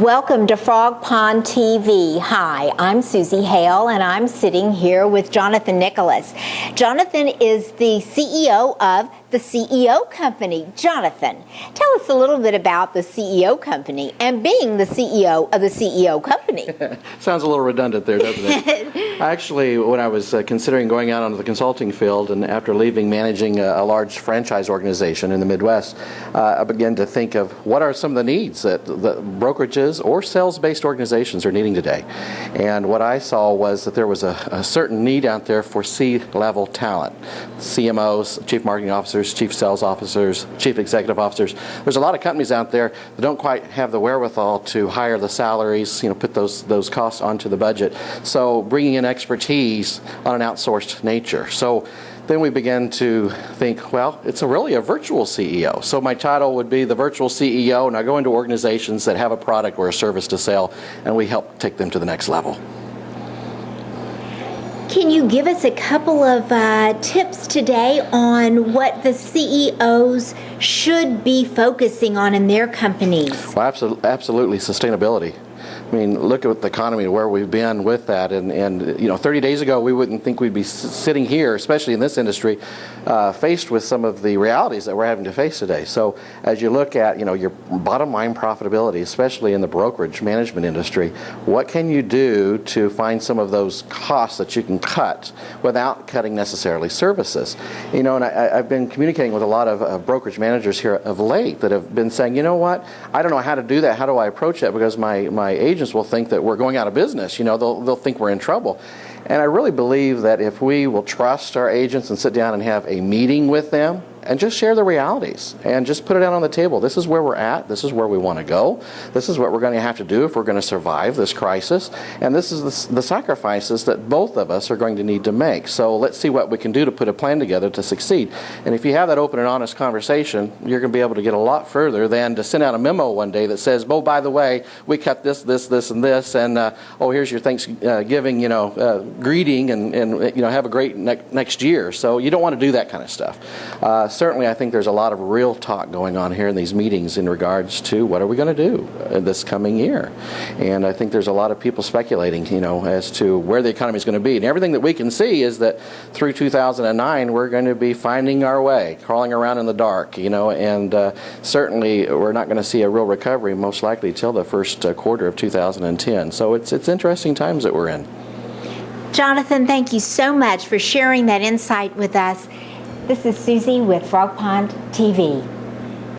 Welcome to Frog Pond TV. Hi, I'm Susie Hale, and I'm sitting here with Jonathan Nicholas. Jonathan is the CEO of the CEO Company. Jonathan, tell us a little bit about the CEO Company and being the CEO of the CEO Company. Sounds a little redundant there, doesn't it? Actually, when I was considering going out onto the consulting field, and after leaving managing a large franchise organization in the Midwest, I began to think of what are some of the needs that the brokerages or sales-based organizations are needing today. And what I saw was that there was a certain need out there for C-level talent. CMOs, chief marketing officers, chief sales officers, chief executive officers. There's a lot of companies out there that don't quite have the wherewithal to hire the salaries, put those costs onto the budget. So bringing in expertise on an outsourced nature. So then we began to think, well, it's really a virtual CEO. So my title would be the virtual CEO, and I go into organizations that have a product or a service to sell, and we help take them to the next level. Can you give us a couple of tips today on what the CEOs should be focusing on in their companies? Well, absolutely, sustainability. I mean, look at the economy, where we've been with that, and 30 days ago we wouldn't think we'd be sitting here, especially in this industry, faced with some of the realities that we're having to face today. So as you look at your bottom line profitability, especially in the brokerage management industry, what can you do to find some of those costs that you can cut without cutting necessarily services? And I've been communicating with a lot of brokerage managers here of late that have been saying, you know what, I don't know how to do that. How do I approach that? Because my agents will think that we're going out of business. They'll think we're in trouble. And I really believe that if we will trust our agents and sit down and have a meeting with them and just share the realities and just put it out on the table. This is where we're at. This is where we want to go. This is what we're going to have to do if we're going to survive this crisis. And this is the sacrifices that both of us are going to need to make. So let's see what we can do to put a plan together to succeed. And if you have that open and honest conversation, you're going to be able to get a lot further than to send out a memo one day that says, oh, by the way, we cut this, and this, and here's your Thanksgiving, greeting, and have a great next year. So you don't want to do that kind of stuff. Certainly, I think there's a lot of real talk going on here in these meetings in regards to what are we going to do this coming year. And I think there's a lot of people speculating, as to where the economy is going to be. And everything that we can see is that through 2009, we're going to be finding our way, crawling around in the dark, and certainly we're not going to see a real recovery, most likely, till the first quarter of 2010. So it's interesting times that we're in. Jonathan, thank you so much for sharing that insight with us. This is Susie with Frog Pond TV.